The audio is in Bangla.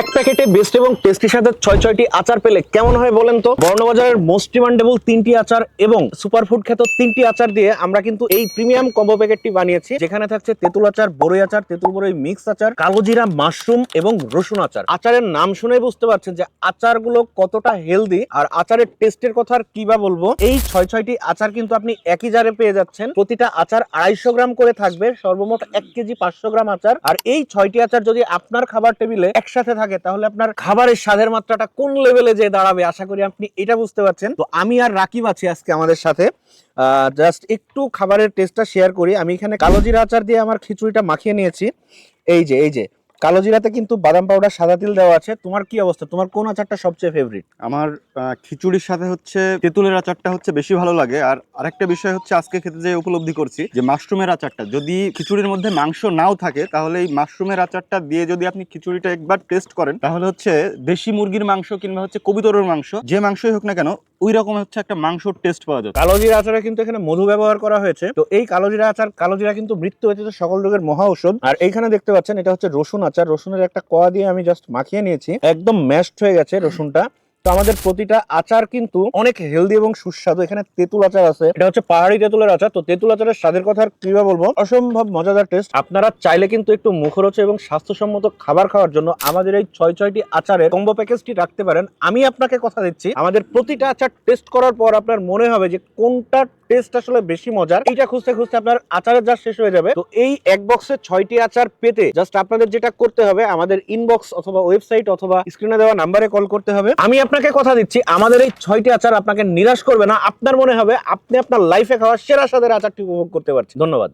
এক প্যাকেটে বেস্ট এবং টেস্টির সাথে ৬টি আচার পেলে কেমন হয় বলেন তো। বর্ণবাজারের মোস্ট ডিমান্ডেবল 3টি আচার এবং সুপারফুড খ্যাত 3টি আচার দিয়ে আমরা কিন্তু এই প্রিমিয়াম কম্বো প্যাকেটটি বানিয়েছি, যেখানে থাকছে তেঁতুল আচার, বড়ই আচার, তেঁতুল বড়ই মিক্স আচার, কালোজিরা, মাশরুম এবং রসুন আচার। আচারের নাম শুনেই বুঝতে পারছেন যে আচারগুলো কতটা হেলদি, আর আচারের টেস্টের কথা আর কি বা বলবো। এই ৬টি আচার কিন্তু আপনি একই জারে পেয়ে যাচ্ছেন। প্রতিটা আচার ২৫০ গ্রাম করে থাকবে, সর্বমোট ১ কেজি ৫০০ গ্রাম আচার। আর এই ৬টি আচার যদি আপনার খাবার টেবিলে একসাথে থাকে তাহলে আপনার খাবারের স্বাদের মাত্রাটা কোন লেভেলে যে দাঁড়াবে আশা করি আপনি এটা বুঝতে পারছেন। তো আমি আর রাকিব আছি আজকে আমাদের সাথে। জাস্ট একটু খাবারের টেস্টটা শেয়ার করি। আমি এখানে কালোজিরা আচার দিয়ে আমার খিচুড়িটা মাখিয়ে নিয়েছি। এই যে কালোজিরাতে কিন্তু বাদাম পাউডার, সাদা তিল দেওয়া আছে। তোমার কি অবস্থা? তোমার কোন আচারটা সবচেয়ে ফেভারিট? আমার খিচুড়ির সাথে হচ্ছে তেঁতুলের আচারটা হচ্ছে বেশি ভালো লাগে। আর আরেকটা বিষয় হচ্ছে আজকে খেতে যে উপলব্ধি করছি যে মাশরুমের আচারটা, যদি খিচুড়ির মধ্যে মাংস নাও থাকে তাহলে এই মাশরুমের আচারটা দিয়ে যদি আপনি খিচুড়িটা একবার টেস্ট করেন তাহলে হচ্ছে দেশি মুরগির মাংস কিংবা হচ্ছে কবুতরের মাংস, যে মাংসই হোক না কেন, ওই রকম হচ্ছে একটা মাংসর টেস্ট পাওয়া যায়। কালোজিরা আচারে কিন্তু এখানে মধু ব্যবহার করা হয়েছে। তো এই কালোজিরা আচার, কালোজিরা কিন্তু মৃত্যু ব্যতীত সকল রোগের মহা ঔষধ। আর এইখানে দেখতে পাচ্ছেন এটা হচ্ছে রসুন আচার। রসুনের একটা কোয়া দিয়ে আমি জাস্ট মাখিয়ে নিয়েছি, একদম ম্যাশড হয়ে গেছে রসুনটা। তো আমাদের প্রতিটা আচার কিন্তু অনেক হেলদি এবং সুস্বাদু। এখানে তেঁতুল আচার আছে, এটা হচ্ছে পাহাড়ি তেঁতুলের আচার। তো তেঁতুল আচারের স্বাদের কথা আর কি বা বলবো, অসম্ভব মজাদার টেস্ট। আপনারা চাইলে কিন্তু একটু মুখরোচক এবং স্বাস্থ্যসম্মত খাবার খাওয়ার জন্য আমাদের এই ৬টি আচারের কম্বো প্যাকেজটি রাখতে পারেন। আমি আপনাকে কথা দিচ্ছি, আমাদের প্রতিটা আচার টেস্ট করার পর আপনার মনে হবে যে কোনটা টেস্ট আসলে বেশি মজার। এইটা খুঁজতে খুঁজতে আপনার আচারের যা শেষ হয়ে যাবে। তো এই এক বক্সে ৬টি আচার পেতে জাস্ট আপনাদের যেটা করতে হবে, আমাদের ইনবক্স অথবা ওয়েবসাইট অথবা স্ক্রিনে দেওয়া নাম্বারে কল করতে হবে। আমি আপনাকে কথা দিচ্ছি, আমাদের এই ৬টি আচার আপনাকে নিরাশ করবে না। আপনার মনে হবে আপনি আপনার লাইফে খাওয়া সেরা স্বাদের আচারটি উপভোগ করতে পারছেন। ধন্যবাদ।